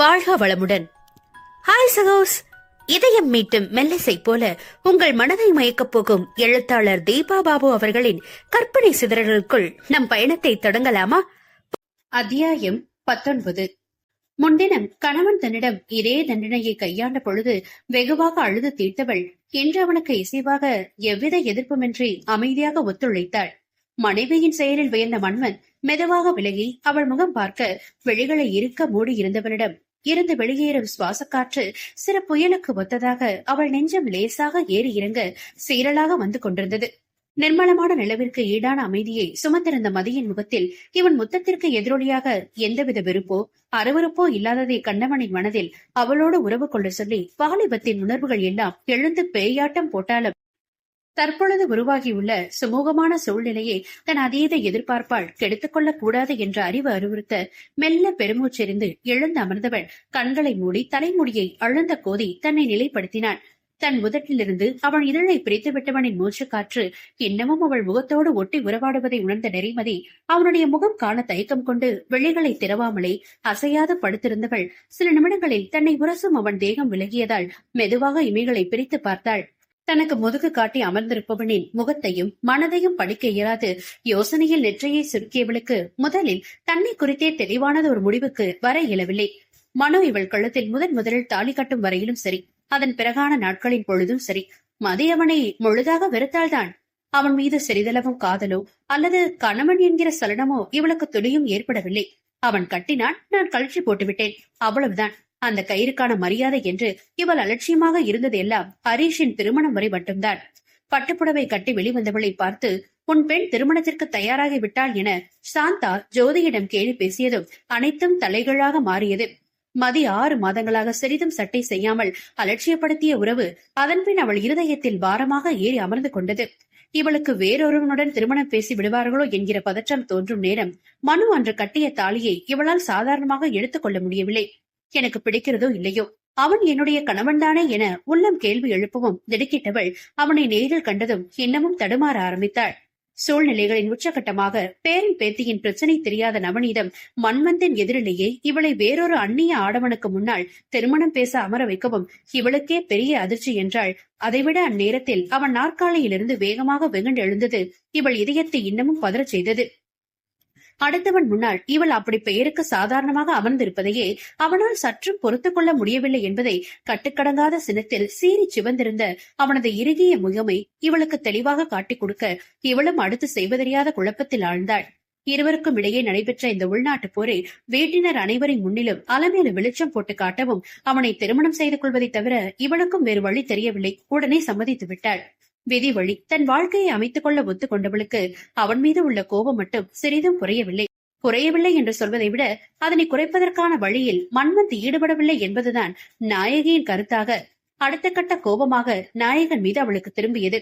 வாழ்க வளமுடன். ஹாய் சகோஸ். இதயம் மீட்டும் மெல்லிசை போல உங்கள் மனதை மயக்கப் போகும் எழுத்தாளர் தீபா பாபு அவர்களின் கற்பனை சிதறல்களுக்குள் நம் பயணத்தை தொடங்கலாமா? அத்தியாயம் 19. முன்தினம் கணவன் தன்னிடம் இதே தண்டனையை கையாண்ட பொழுது வெகுவாக அழுது தீர்த்தவள் இன்று அவனுக்கு இசைவாக எவ்வித எதிர்ப்புமின்றி அமைதியாக ஒத்துழைத்தாள். மனைவியின் செயலில் வியந்த மன்மன் மெதுவாக விலகி அவள் முகம் பார்க்க விழிகளை இருக்க மூடி இருந்தவனிடம் இருந்து வெளியேறும் சுவாச காற்று சிறு புயலுக்கு ஒத்ததாக அவள் நெஞ்சம் லேசாக ஏறி இறங்க சீரலாக வந்து கொண்டிருந்தது. நிர்மலமான நிலவிற்கு ஈடான அமைதியை சுமந்திருந்த மதியின் முகத்தில் இவன் முத்தத்திற்கு எதிரொலியாக எந்தவித வெறுப்போ அருவருப்போ இல்லாததை கண்டவனின் மனதில் அவளோடு உறவு கொள்ள சொல்லி வாலிபத்தின் உணர்வுகள் எல்லாம் எழுந்து பேயாட்டம் போட்டாலும் தற்பொழுது உருவாகியுள்ள சுமூகமான சூழ்நிலையை தன் அதீத எதிர்பார்ப்பால் கெடுத்துக் கொள்ளக் கூடாது என்ற அறிவு அறிவுறுத்த மெல்ல பெருமூச்செறிந்து எழுந்து அமர்ந்தவள் கண்களை மூடி தலைமுடியை அழுந்த கோதி தன்னை நிலைப்படுத்தினாள். தன் முதட்டிலிருந்து அவன் இதழை பிரித்து விட்டவனின் மூச்சு காற்று இன்னமும் அவள் முகத்தோடு ஒட்டி உறவாடுவதை உணர்ந்த நெறிமதி அவனுடைய முகம் காண தயக்கம் கொண்டு விழிகளை திறவாமலே அசையாது படுத்திருந்தவள் சில நிமிடங்களில் தன்னை உரசும் அவன் தேகம் விலகியதால் மெதுவாக இமைகளை பிரித்து பார்த்தாள். தனக்கு முதுகு காட்டி அமர்ந்திருப்பவனின் முகத்தையும் மனதையும் படிக்க இயலாது யோசனையில் நெற்றையை சுருக்கியவளுக்கு முதலில் தன்னை குறித்தே தெளிவானது ஒரு முடிவுக்கு வர இயலவில்லை. மனோ இவள் கழுத்தில் முதலில் தாலி கட்டும் வரையிலும் சரி, அதன் பிறகான நாட்களின் பொழுதும் சரி, மதி அவனை முழுதாக வெறுத்தால்தான். அவன் மீது சிறிதளவும் காதலோ அல்லது கணவன் என்கிற சலனமோ இவளுக்கு துளியும் ஏற்படவில்லை. அவன் கட்டினான், நான் கழற்றி போட்டுவிட்டேன், அவ்வளவுதான். அந்த கயிறுக்கான மரியாதை என்று இவள் அலட்சியமாக இருந்தது எல்லாம் ஹரீஷின் திருமணம் வரை மட்டும்தான். பட்டுப்புடவை கட்டி வெளிவந்தவளை பார்த்து உன் பெண் திருமணத்திற்கு தயாராகி விட்டாள் என சாந்தா ஜோதியிடம் கேள்வி பேசியதும் அனைத்தும் தலைகளாக மாறியது. மதி 6 மாதங்களாக சிறிதும் சட்டை செய்யாமல் அலட்சியப்படுத்திய உறவு அதன்பின் அவள் இருதயத்தில் பாரமாக ஏறி அமர்ந்து கொண்டது. இவளுக்கு வேறொருவனுடன் திருமணம் பேசி விடுவார்களோ என்கிற பதற்றம் தோன்றும் நேரம் மனு அன்று கட்டிய தாலியை இவளால் சாதாரணமாக எடுத்துக் கொள்ள முடியவில்லை. எனக்கு பிடிக்கிறதோ இல்லையோ, அவன் என்னுடைய கணவன்தானே என உள்ளம் கேள்வி எழுப்பவும் திடுக்கிட்டவள் அவனை நேரில் கண்டதும் இன்னமும் தடுமாற ஆரம்பித்தாள். சூழ்நிலைகளின் உச்சகட்டமாக பேரன் பேத்தியின் பிரச்சனை தெரியாத நவநீதம் மன்மந்தின் எதிரிலேயே இவளை வேறொரு அந்நிய ஆடவனுக்கு முன்னால் திருமணம் பேச அமர வைக்கவும் இவளுக்கே பெரிய அதிர்ச்சி என்றாள். அதைவிட அந்நேரத்தில் அவன் நாற்காலியிலிருந்து வேகமாக வெகுண்டு எழுந்தது இவள் இதயத்தை இன்னமும் பதறச் செய்தது. அடுத்தவன் முன்னால் இவள் அப்படி பெயருக்கு சாதாரணமாக அமர்ந்திருப்பதையே அவனால் சற்றும் பொறுத்துக் கொள்ள முடியவில்லை என்பதை கட்டுக்கடங்காத சினத்தில் சீறி சிவந்திருந்த அவனது இறுகிய முகமை இவளுக்கு தெளிவாக காட்டிக் கொடுக்க இவளும் அடுத்து செய்வதறியாத குழப்பத்தில் ஆழ்ந்தாள். இருவருக்கும் இடையே நடைபெற்ற இந்த உள்நாட்டு போரை வீட்டினர் அனைவரின் முன்னிலும் அலமேலு வெளிச்சம் போட்டு காட்டவும் அவனை திருமணம் செய்து கொள்வதை தவிர இவளுக்கும் வேறு வழி தெரியவில்லை. உடனே சம்மதித்து விட்டாள். விதி வழி தன் வாழ்க்கையை அமைத்துக் கொள்ள ஒத்துக் கொண்டவளுக்கு அவன் மீது உள்ள கோபம் மட்டும் சிறிதும் குறையவில்லை என்று சொல்வதை விட அதனை குறைப்பதற்கான வழியில் மன்மந்த் ஈடுபடவில்லை என்பதுதான் நாயகியின் கருத்தாக அடுத்த கட்ட கோபமாக நாயகன் மீது அவளுக்கு திரும்பியது.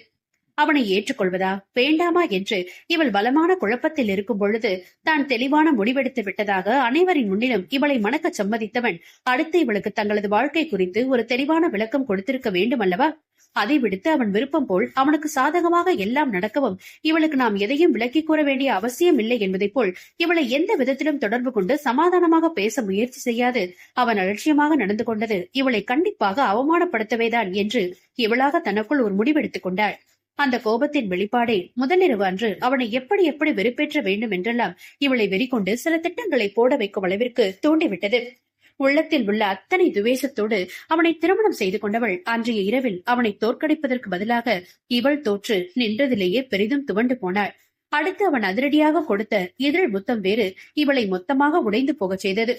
அவனை ஏற்றுக்கொள்வதா வேண்டாமா என்று இவள் பலமான குழப்பத்தில் இருக்கும் பொழுது தான் தெளிவான முடிவெடுத்து விட்டதாக அனைவரின் முன்னிலும் இவளை மணக்க சம்மதித்தவன் அடுத்து இவளுக்கு தங்களது வாழ்க்கை குறித்து ஒரு தெளிவான விளக்கம் கொடுத்திருக்க வேண்டும் அல்லவா? அதை விடுத்து அவன் விருப்பம் போல் அவனுக்கு சாதகமாக எல்லாம் நடக்கவும் இவளுக்கு நாம் எதையும் விலக்கி கூற வேண்டிய அவசியம் இல்லை என்பதை போல் இவளை எந்த விதத்திலும் தொடர்பு கொண்டு சமாதானமாக பேச முயற்சி செய்யாது அவன் அலட்சியமாக நடந்து கொண்டது இவளை கண்டிப்பாக அவமானப்படுத்தவேதான் என்று இவளாக தனக்குள் ஒரு முடிவெடுத்துக் கொண்டாள். அந்த கோபத்தின் வெளிப்பாடே முதலிரவு அன்று அவனை எப்படி எப்படி வெறுப்பேற்ற வேண்டும் என்றெல்லாம் இவளை வெறிகொண்டு சில திட்டங்களை போட வைக்கும் அளவிற்கு தூண்டிவிட்டது. உள்ளத்தில் உள்ள அத்தனை துவேஷத்தோடு அவனை திருமணம் செய்து கொண்டவள் அன்றைய இரவில் அவனை தோற்கடிப்பதற்கு பதிலாக இவள் தோற்று நின்றதிலேயே பெரிதும் துவண்டு போனாள். அடுத்து அவன் அதிரடியாக கொடுத்த இதழ் முத்தம் வேறு இவளை மொத்தமாக உடைந்து போகச் செய்தது.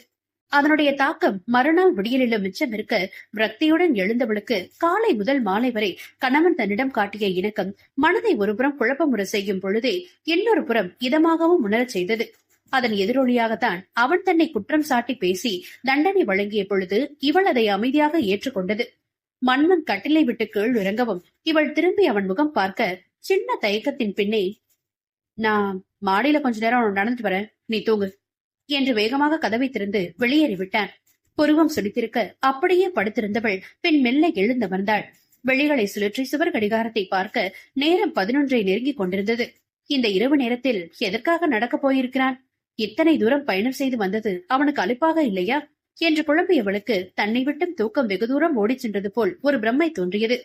அதனுடைய தாக்கம் மறுநாள் விடியலிலும் மிச்சம் இருக்க விரக்தியுடன் எழுந்தவளுக்கு காலை முதல் மாலை வரை கணவன் தன்னிடம் காட்டிய இணக்கம் மனதை ஒருபுறம் குழப்பமுற செய்யும் பொழுதே இன்னொரு புறம் இதமாகவும் உணரச் செய்தது. அதன் எதிரொலியாகத்தான் அவன் தன்னை குற்றம் சாட்டி பேசி தண்டனை வழங்கிய பொழுது இவள் அதை அமைதியாக ஏற்றுக்கொண்டது. மன்மன் கட்டிலை விட்டு கீழ் இறங்கவும் இவள் திரும்பி அவன் முகம் பார்க்க சின்ன தயக்கத்தின் பின்னே, நான் மாடியில கொஞ்ச நேரம் நடந்துட்டு வரேன், நீ தூங்கு என்று வேகமாக கதவை திறந்து வெளியேறிவிட்டான். புருவம் சுடித்திருக்க அப்படியே படுத்திருந்தவள் பின் மெல்ல எழுந்தமர்ந்தாள். வெளிகளை சுழற்றி சுவர் கடிகாரத்தை பார்க்க நேரம் 11 நெருங்கிக் கொண்டிருந்தது. இந்த இரவு நேரத்தில் எதற்காக நடக்கப் போயிருக்கிறான்? இத்தனை தூரம் பயணம் செய்து வந்தது அவனுக்கு அலுப்பாக இல்லையா? என்று புலம்பியவளுக்கு தன்னை விட்டும் தூக்கம் வெகு தூரம் ஓடிச் சென்றது போல் ஒரு பிரம்மை தோன்றியது.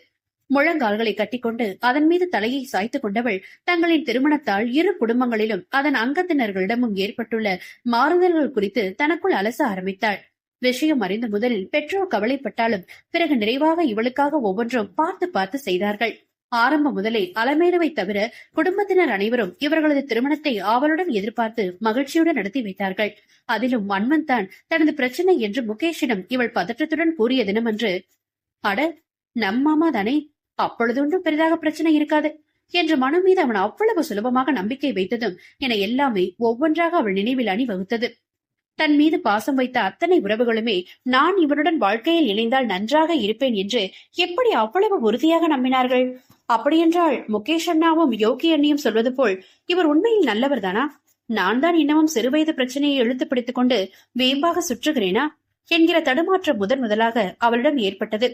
முழங்கால்களை கட்டிக்கொண்டு அதன் மீது தலையை சாய்த்துக் கொண்டவள் தங்களின் திருமணத்தால் இரு குடும்பங்களிலும் அதன் அங்கத்தினர்களிடமும் ஏற்பட்டுள்ள மாறுதல்கள் குறித்து தனக்குள் அலச ஆரம்பித்தாள். விஷயம் அறிந்து முதலில் பெற்றோர் கவலைப்பட்டாலும் பிறகு நிறைவாக இவளுக்காக ஒவ்வொன்றும் பார்த்து பார்த்து செய்தார்கள். ஆரம்பம் முதலே அலமேலுவை தவிர குடும்பத்தினர் அனைவரும் இவர்களது திருமணத்தை ஆவலுடன் எதிர்பார்த்து மகிழ்ச்சியுடன் நடத்தி வைத்தார்கள். அதிலும் மன்மன் தான் தனது பிரச்சனை என்று முகேஷிடம் இவள் பதற்றத்துடன் கூறிய தினமன்று, அட நம் மாமா தானே, அப்பொழுதொன்றும் பெரிதாக பிரச்சனை இருக்காது என்று மனு மீது அவன் அவ்வளவு சுலபமாக நம்பிக்கை வைத்ததும் என எல்லாமே ஒவ்வொன்றாக அவள் நினைவில் அணிவகுத்தது. தன் மீது பாசம் வைத்த அத்தனை உறவுகளுமே நான் இவனுடன் வாழ்க்கையில் இணைந்தால் நன்றாக இருப்பேன் என்று எப்படி அவ்வளவு உறுதியாக நம்பினார்கள்? அப்படியென்றால் முகேஷ் அண்ணாவும் யோகி அண்ணியும் சொல்வது போல் இவர் உண்மையில் நல்லவர் தானா? நான் தான் இன்னமும் சிறுவயது பிரச்சனையை இழுத்து பிடித்துக் கொண்டு வேம்பாக சுற்றுகிறேனா என்கிற தடுமாற்றம் முதலாக அவளிடம் ஏற்பட்டது.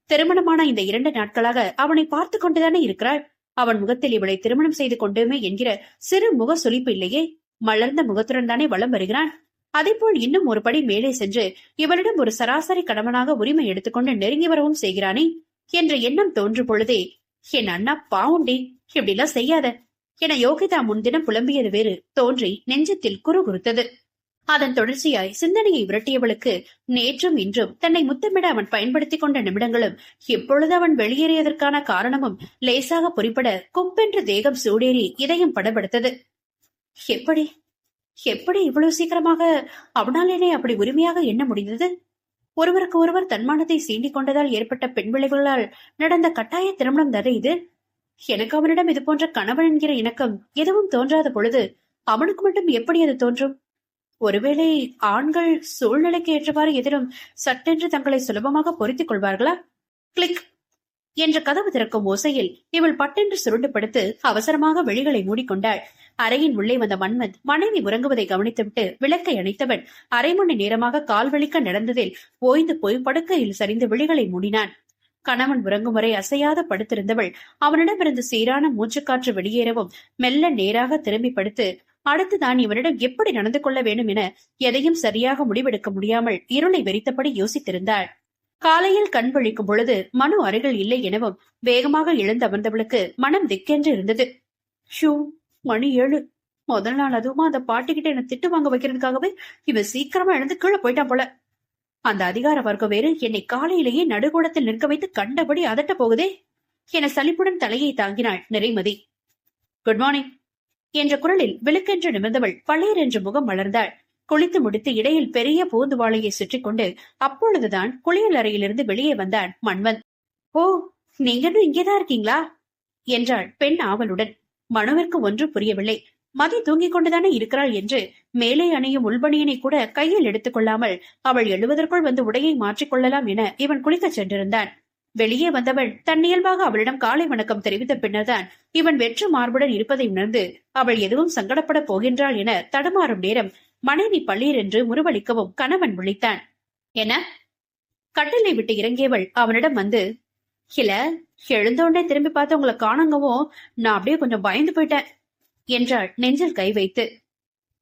திருமணமான இந்த 2 நாட்களாக அவனை பார்த்து கொண்டுதானே இருக்கிறாள். அவன் முகத்தில் இவளை திருமணம் செய்து கொண்டோமே என்கிற சிறு முக சுளிப்பு இல்லையே. மலர்ந்த முகத்துடன் தானே வலம் வருகிறான். அதேபோல் இன்னும் ஒரு படி மேலே சென்று இவளிடம் ஒரு சராசரி கணவனாக உரிமை எடுத்துக்கொண்டு நெருங்கி வரவும் செய்கிறானே என்ற எண்ணம் தோன்றும் பொழுதே, என் அண்ணா பாவுண்டி, இப்படிலாம் செய்யாத என யோகிதா முன்தினம் புலம்பியது வேறு தோன்றி நெஞ்சத்தில் குறுகுறுத்தது. அதன் தொடர்ச்சியாய் சிந்தனையை விரட்டியவளுக்கு நேற்றும் இன்றும் தன்னை முத்தமிட அவன் பயன்படுத்திக் கொண்ட நிமிடங்களும் இப்பொழுது அவன் வெளியேறியதற்கான காரணமும் லேசாக பொறிப்பட குப்பென்று தேகம் சூடேறி இதயம் படபடுத்தது. எப்படி எப்படி இவ்வளவு சீக்கிரமாக அவனால் என்னை அப்படி உரிமையாக எண்ண முடிந்தது? ஒருவருக்கு ஒருவர் தன்மானத்தை சீண்டிக் கொண்டதால் ஏற்பட்ட பெண் விளைவுகளால் நடந்த கட்டாய திருமணம் தானே இது? எனக்கு அவனிடம் இது போன்ற கணவன் என்கிற இணக்கம் எதுவும் தோன்றாத பொழுது அவனுக்கு மட்டும் எப்படி அது தோன்றும்? ஒருவேளை ஆண்கள் சூழ்நிலைக்கு ஏற்றவாறு எதிரும் சட்டென்று தங்களை சுலபமாக பொருத்திக் கொள்வார்களா? கிளிக் என்ற கதவு திறக்கும் ஓசையில் இவள் பட்டென்று சுருண்டு படுத்து அவசரமாக வெளிகளை மூடிக்கொண்டாள். அறையின் உள்ளே வந்த மன்மத் மனைவி உறங்குவதை கவனித்துவிட்டு விளக்கை அணைத்தவன் 1/2 மணி நேரமாக கால் வலிக்க நடந்ததில் ஓய்ந்து போய் படுக்கையில் சரிந்து விழிகளை மூடினான். கணவன் உறங்கும் வரை அசையாத படுத்திருந்தவள் அவனிடமிருந்து சீரான மூச்சுக்காற்று வெளியேறவும் மெல்ல நேராக திரும்பி படுத்து அடுத்துதான் இவனிடம் எப்படி நடந்து கொள்ள வேண்டும் என எதையும் சரியாக முடிவெடுக்க முடியாமல் இருளை வெறித்தபடி யோசித்திருந்தாள். காலையில் கண் விழிக்கும் பொழுது மனு அருகில் இல்லை எனவும் வேகமாக எழுந்து அமர்ந்தவளுக்கு மனம் திக்கென்று இருந்தது. ஷூ, மணி 7. முதல் நாள் அதுவுமா அந்த பாட்டிக்கிட்ட என்ன திட்டு வாங்க வைக்கிறதுக்காகவே இவன் சீக்கிரமா எழுந்து கீழே போயிட்டான் போல. அந்த அதிகார வர்க்கம் வேறு என்னை காலையிலேயே நடுக்கூடத்தில் நிற்க வைத்து கண்டபடி அதட்ட போகுதே என சலிப்புடன் தலையை தாங்கினாள் நிறைமதி. குட் மார்னிங் என்ற குரலில் விழுக்கென்று நிமிர்ந்தவள் பழையர் என்று முகம் மலர்ந்தாள். குளித்து முடித்து இடையில் பெரிய பூந்துவாளையை சுற்றி கொண்டு அப்பொழுதுதான் குளியல் அறையிலிருந்து வெளியே வந்தான் மன்மன். ஓ, நீங்க இங்கேதான் இருக்கீங்களா என்றாள் பெண் ஆவலுடன். மனுவிற்கு ஒன்றும் புரியவில்லை. மதி தூங்கிக் கொண்டுதானே இருக்கிறாள் என்று மேலே அணியும் உள்பணியினை கூட கையில் எடுத்துக் கொள்ளாமல் அவள் எழுவதற்குள் வந்து உடையை மாற்றிக்கொள்ளலாம் என இவன் குளிக்கச் சென்றிருந்தான். வெளியே வந்தவள் தன்னியல்பாக அவளிடம் காலை வணக்கம் தெரிவித்த பின்னர்தான் இவன் வெற்று மார்புடன் இருப்பதை உணர்ந்து அவள் எதுவும் சங்கடப்பட போகின்றாள் என தடுமாறும் நேரம் மனைவி பள்ளீர் என்று முறுவலிக்கவும் கணவன் விழித்தான். என கட்டிலை விட்டு இறங்கியவள் அவனிடம் வந்து, இல்ல எழுந்தோண்டே திரும்பி பார்த்து உங்களை காணுங்கவும் நான் அப்படியே கொஞ்சம் பயந்து போயிட்டேன் என்றாள் நெஞ்சில் கை வைத்து.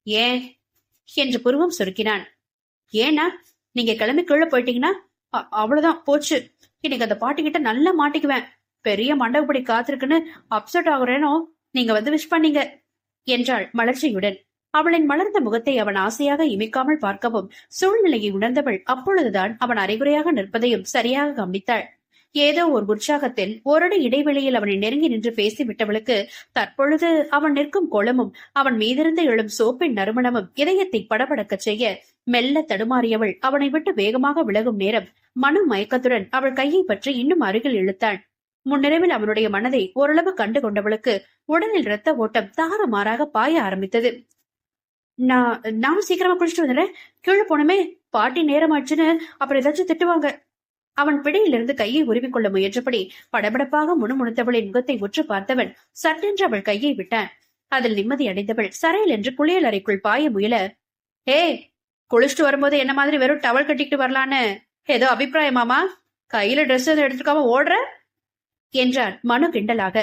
ஏன் என்று புருவம் சுருக்கினான். ஏனா, நீங்க கிளம்பி கீழே போயிட்டீங்கன்னா அவ்வளவுதான் போச்சு. இன்னைக்கு அந்த பாட்டிக்கிட்ட நல்லா மாட்டிக்குவேன். பெரிய மண்டபப்படி காத்திருக்குன்னு அப்செட் ஆகுறேனோ நீங்க வந்து விஷ் பண்ணீங்க என்றாள் மலர்ச்சியுடன். அவளின் மலர்ந்த முகத்தை அவன் ஆசையாக இமைக்காமல் பார்க்கவும் சூழ்நிலையை உணர்ந்தவள் அப்பொழுதுதான் அவன் அரைகுறையாக நிற்பதையும் சரியாக கவனித்தாள். ஏதோ ஒரு உற்சாகத்தில் ஓரடி இடைவெளியில் அவனை நெருங்கி நின்று பேசிவிட்டவளுக்கு தற்பொழுது அவன் நிற்கும் கோலமும் அவன் மீதிருந்து எழும் சோப்பின் நறுமணமும் இதயத்தை படபடக்க செய்ய மெல்ல தடுமாறியவள் அவனை விட்டு வேகமாக விலகும் நேரம் மனு மயக்கத்துடன் அவள் கையை பற்றி இன்னும் அருகில் இழுத்தான். முன்னிரவில் அவனுடைய மனதை ஓரளவு கண்டு கொண்டவளுக்கு உடலில் இரத்த ஓட்டம் தாறுமாறாக பாய ஆரம்பித்தது. நான் சீக்கிரமா குளிச்சுட்டு வந்துடுறேன். கீழே போனமே பாட்டி நேரமாச்சுன்னு அப்புறம் ஏதாச்சும் திட்டுவாங்க. அவன் பிடியிலிருந்து கையை உருவிக்கொள்ள முயன்றபடி படபடப்பாக முணுமுணுத்தவளின் முகத்தை உற்று பார்த்தவன் சட்டென்று அவள் கையை விட்டான். அதில் நிம்மதி அடைந்தவள் சரையில் என்று குளியல் அறைக்குள் பாய முயல, ஏ குளிச்சுட்டு வரும்போது என்ன மாதிரி வெறும் டவல் கட்டிக்கிட்டு வரலான்னு ஏதோ அபிப்பிராயமாமா? கையில ட்ரெஸ் எதுவும் எடுத்துக்காம ஓடுற என்றான் மனு கிண்டலாக.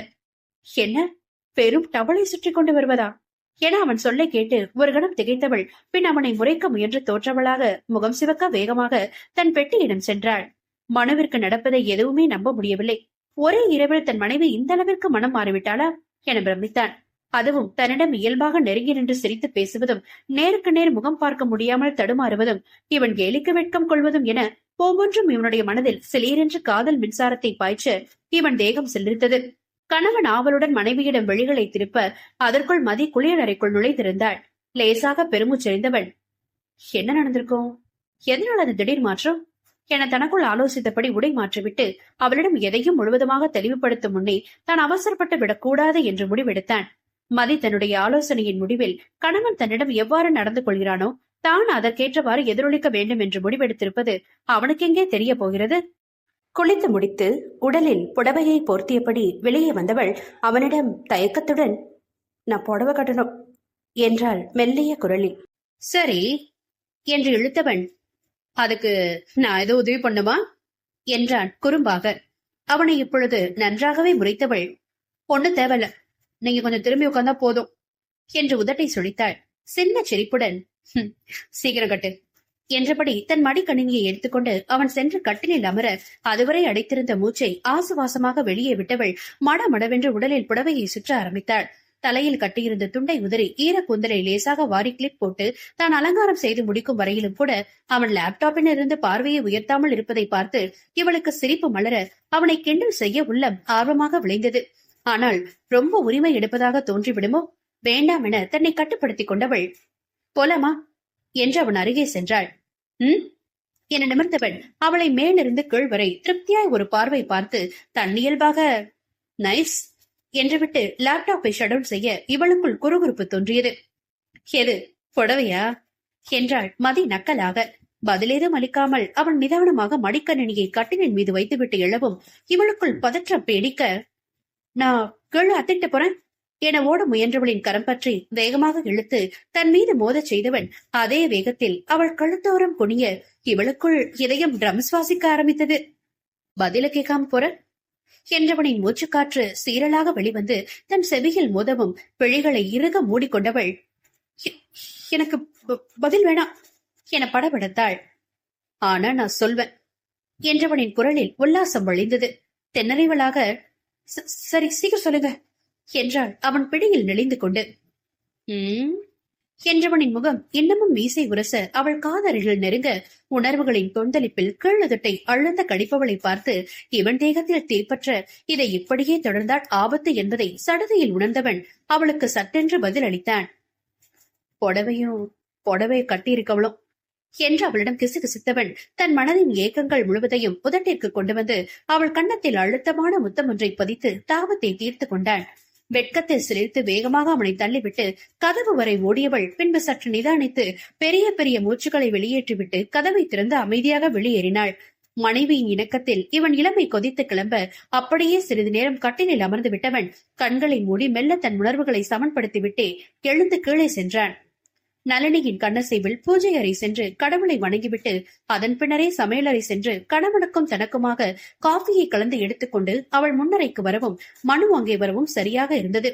என்ன, பெரும் டவலை சுற்றி கொண்டு வருவதா? என அவன் சொல்லை கேட்டு ஒரு கணம் திகைத்தவள் பின் அவனை முறைக்க முயன்று தோற்றவளாக முகம் சிவக்க வேகமாக தன் பெட்டியிடம் சென்றாள். மனுவிற்கு நடப்பதை எதுவுமே நம்ப முடியவில்லை. ஒரே இரவில் தன் மனைவி இந்த அளவிற்கு மனம் மாறிவிட்டாளா என பிரமித்தான். அதுவும் தன்னிடம் இயல்பாக நெருங்கி நின்று சிரித்து பேசுவதும் நேருக்கு நேர் முகம் பார்க்க முடியாமல் தடுமாறுவதும் இவன் கேலிக்கு வெட்கம் கொள்வதும் என ஒவ்வொன்றும் இவனுடைய மனதில் சிலீரென்று காதல் மின்சாரத்தை பாய்ச்ச இவன் தேகம் சிலிர்த்தது. கணவன் ஆவலுடன் மனைவியிடம் வெளிகளை திருப்ப அதற்குள் மதி குளியலறைக்குள் நுழைந்திருந்தாள். லேசாக பெருமூச்செறிந்தவன், என்ன நடந்திருக்கும், எதனால் அது திடீர் மாற்றம் என தனக்குள் ஆலோசித்தபடி உடை மாற்றிவிட்டு அவளிடம் எதையும் முழுவதுமாக தெளிவுபடுத்தும் முன்னே தான் அவசரப்பட்டு விடக்கூடாது என்று முடிவெடுத்தான். மதி தன்னுடைய ஆலோசனையின் முடிவில் கணவன் தன்னிடம் எவ்வாறு நடந்து கொள்கிறானோ தான் அதற்கேற்றவாறு எதிரொலிக்க வேண்டும் என்று முடிவெடுத்திருப்பது அவனுக்கெங்கே தெரிய போகிறது. குளித்து முடித்து உடலில் புடவையை போர்த்தியபடி வெளியே வந்தவள் அவனிடம் தயக்கத்துடன், நான் புடவை கட்டணும் என்றாள் மெல்லிய குரலில். சரி என்று இழுத்தவன், அதுக்கு நான் ஏதோ உதவி பண்ணுமா என்றான் குறும்பாக. அவனை இப்பொழுது நன்றாகவே முறைத்தவள், ஒண்ணு தேவையில்ல, நீங்க கொஞ்சம் திரும்பி உட்கார்ந்தா போதும் என்று உதட்டை சுழித்தாள். சின்ன சிரிப்புடன், சீக்கிரம் கட்டு என்றபடி தன் மடிக்கணினியை எடுத்துக்கொண்டு அவன் சென்று கட்டிலில் அமர அதுவரை அடைத்திருந்த மூச்சை ஆசுவாசமாக வெளியே விட்டவள் மடமடவென்று உடலில் புடவையை சுற்ற ஆரம்பித்தாள். தலையில் கட்டியிருந்த துண்டை உதறி ஈரக்கூந்தலை லேசாக வாரி கிளிப் போட்டு தான் அலங்காரம் செய்து முடிக்கும் வரையிலும் கூட அவன் லேப்டாப்பில் இருந்து பார்வையை உயர்த்தாமல் இருப்பதை பார்த்து இவளுக்கு சிரிப்பு மலர அவனை கிண்டல் செய்ய உள்ளம் ஆர்வமாக விளைந்தது. ஆனால் ரொம்ப உரிமை எடுப்பதாக தோன்றிவிடுமோ வேண்டாம் என தன்னை கட்டுப்படுத்திக் கொண்டவள், போலாமா என்று அவன் அருகே சென்றாள். என நிமிர்ந்தவன் அவளை மேலிருந்து கீழ் வரை திருப்தியாய் ஒரு பார்வை பார்த்து தன் இயல்பாக நைஸ் என்று விட்டு லேப்டாப்பை ஷட் செய்ய இவளுக்குள் குறுகுறுப்பு தோன்றியது. எது, புடவையா என்றாள் மதி நக்கலாக. பதிலேதும் அளிக்காமல் அவன் நிதானமாக மடிக்கணினியை கட்டிலின் மீது வைத்துவிட்டு எழவும் இவளுக்குள் பதற்றம் பேடிக்க, நான் கீழே அத்திட்டு போறேன் என ஓட முயன்றவளின் கரம் பற்றி வேகமாக இழுத்து தன் மீது மோதச் செய்தவன் அதே வேகத்தில் அவள் கழுத்தோரம் குனிய இவளுக்குள் இதயம் ட்ரம் சுவாசிக்க ஆரம்பித்தது. பதில கேட்காம போற என்றவனின் மூச்சுக்காற்று சீரலாக வெளிவந்து தன் செவியில் மோதவும் பிழைகளை இறுக மூடிக்கொண்டவள், எனக்கு பதில் வேணாம் என படபடத்தாள். ஆனா நான் சொல்வேன் என்றவனின் குரலில் உல்லாசம் வழிந்தது. தென்னறிவளாக, சரி சீக்கிரம் சொல்லுங்க என்றாள் அவன் பிடியில் நெளிந்து கொண்டு. என்றவனின் முகம் இன்னமும் மீசை உரச அவள் காதருகில் நெருங்க உணர்வுகளின் கொந்தளிப்பில் கீழதட்டை அழுந்த கடிப்பவளை பார்த்து இவன் தேகத்தில் தீப்பற்ற இதை இப்படியே தொடர்ந்தால் ஆபத்து என்பதை சடுதியில் உணர்ந்தவன் அவளுக்கு சட்டென்று பதில் அளித்தான். புடவையை கட்டியிருக்கவளும் என்று அவளிடம் கிசுகிசுத்தவன் தன் மனதின் ஏக்கங்கள் முழுவதையும் உதட்டிற்கு கொண்டு வந்து அவள் கன்னத்தில் அழுத்தமான முத்தம் ஒன்றை பதித்து தாபத்தை தீர்த்து கொண்டான். வெட்கத்தில் சிரித்து வேகமாக அவனை தள்ளிவிட்டு கதவு வரை ஓடியவள் பின்பு சற்று நிதானித்து பெரிய பெரிய மூச்சுக்களை வெளியேற்றிவிட்டு கதவை திறந்து அமைதியாக வெளியேறினாள். மனைவியின் இணக்கத்தில் இவன் இளமை கொதித்து கிளம்ப அப்படியே சிறிது நேரம் கட்டிலில் அமர்ந்து விட்டவன் கண்களை மூடி மெல்ல தன் உணர்வுகளை சமன்படுத்திவிட்டே எழுந்து கீழே சென்றான். நளினியின் கண்ணசைவில் பூஜை அறை சென்று கடவுளை வணங்கிவிட்டு அதன் பின்னரே சமையலறை சென்று கணவனுக்கும் தனக்குமாக காஃபியை கலந்து எடுத்துக்கொண்டு அவள் முன்னரைக்கு வரவும் மனு அங்கே வரவும் சரியாக இருந்தது.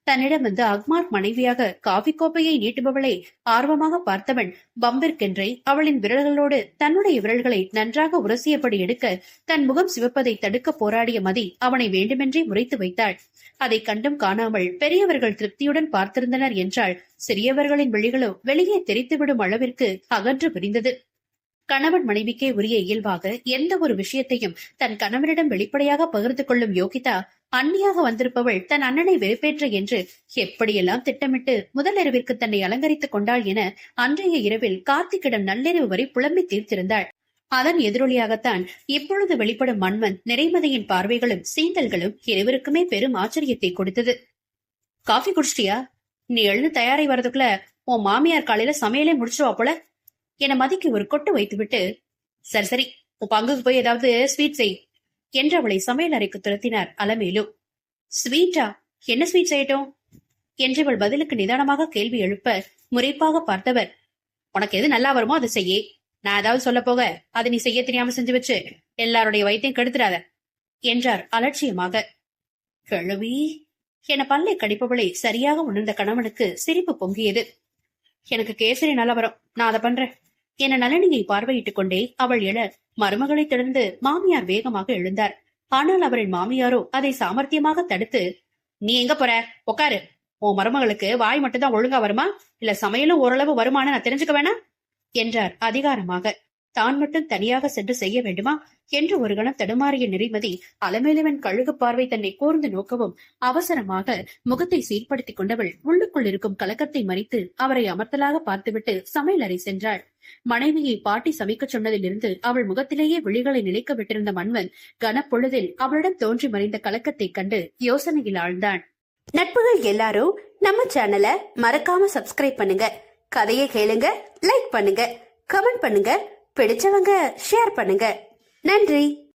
தன்னிடம் வந்து அக்மார் மனைவியாக காஃபி கோப்பையை நீட்டுபவளை ஆர்வமாக பார்த்தவன் பம்பிற்கென்றே அவளின் விரல்களோடு தன்னுடைய விரல்களை நன்றாக உரசியபடி எடுக்க தன் முகம் சிவப்பதை தடுக்க போராடிய மதி அவனை வேண்டுமென்றே முறைத்து வைத்தாள். அதை கண்டும் காணாமல் பெரியவர்கள் திருப்தியுடன் பார்த்திருந்தனர் என்றால் சிறியவர்களின் விழிகளோ வெளியே தெரித்துவிடும் அளவிற்கு அகன்று பிரிந்தது. கணவன் மனைவிக்கே உரிய இயல்பாக எந்த ஒரு விஷயத்தையும் தன் கணவனிடம் வெளிப்படையாக பகிர்ந்து கொள்ளும் யோகிதா அந்நியாக வந்திருப்பவள் தன் அண்ணனை வெறுப்பேற்ற என்று எப்படியெல்லாம் திட்டமிட்டு முதலிரவிற்கு தன்னை அலங்கரித்துக் கொண்டாள் என அன்றைய இரவில் கார்த்திக்கிடம் நள்ளிரவு வரை புலம்பி தீர்த்திருந்தாள். அதன் எதிரொலியாகத்தான் இப்பொழுது வெளிப்படும் மன்மன் நிறைமதியின் பார்வைகளும் சீண்டல்களும் இருவருக்குமே பெரும் ஆச்சரியத்தை கொடுத்தது. காஃபி குடிச்சிட்டியா? நீ எழுந்து தயாரை வரதுக்குள்ள உன் மாமியார் காலையில சமையலே முடிச்சுவா போல என மதிக்கு ஒரு கொட்டு வைத்துவிட்டு, சரி சரி உன் பங்குக்கு போய் ஏதாவது ஸ்வீட் செய் என்று அவளை சமையல் அறைக்கு துரத்தினார் அலமேலு. ஸ்வீட்டா? என்ன ஸ்வீட் செய்யட்டும் என்று அவள் பதிலுக்கு நிதானமாக கேள்வி எழுப்ப முறைப்பாக பார்த்தவர், உனக்கு எது நல்லா வருமோ அதை செய்யே, நான் ஏதாவது சொல்ல போக அதை நீ செய்ய தெரியாம செஞ்சு வச்சு எல்லாருடைய வயிற்றையும் கெடுத்துடாத என்றார் அலட்சியமாக. கிழவி என பல்லை கடிப்பவளை சரியாக உணர்ந்த கணவனுக்கு சிரிப்பு பொங்கியது. எனக்கு கேசரி நல்லா வரும், நான் அதை பண்றேன் என நளினியை பார்வையிட்டுக் கொண்டே அவள் எழ மருமகளை தொடர்ந்து மாமியார் வேகமாக எழுந்தார். ஆனால் அவரின் மாமியாரோ அதை சாமர்த்தியமாக தடுத்து, நீ எங்க போற, உட்காரு. உன் மருமகளுக்கு வாய் மட்டும்தான் ஒழுங்கா வருமா, இல்ல சமையலும் ஓரளவு வருமானு நான் தெரிஞ்சுக்க வேணாம் என்றார் அதிகாரமாக. தான் மட்டும் தனியாக சென்று செய்ய வேண்டுமா என்று ஒரு கணம் தடுமாறிய நெறிமதி அலமேலுவன் கழுகு பார்வை தன்னை கூர்ந்து நோக்கவும் அவசரமாக முகத்தை சீர்படுத்திக் கொண்டவள் உள்ளுக்குள் இருக்கும் கலக்கத்தை மறித்து அவரை அமர்த்தலாக பார்த்துவிட்டு சமையலறை சென்றாள். மனைவியை பாட்டி சமைக்க சொன்னதிலிருந்து அவள் முகத்திலேயே விழிகளை நிலைக்க விட்டிருந்த மன்வன் கனப்பொழுதில் அவளிடம் தோன்றி மறைந்த கலக்கத்தை கண்டு யோசனையில் ஆழ்ந்தான். நட்புகள் எல்லாரும் நம்ம சேனலை மறக்காம சப்ஸ்கிரைப் பண்ணுங்க, கதையை கேளுங்க, லைக் பண்ணுங்க, கமெண்ட் பண்ணுங்க, பிடிச்சவங்க ஷேர் பண்ணுங்க. நன்றி.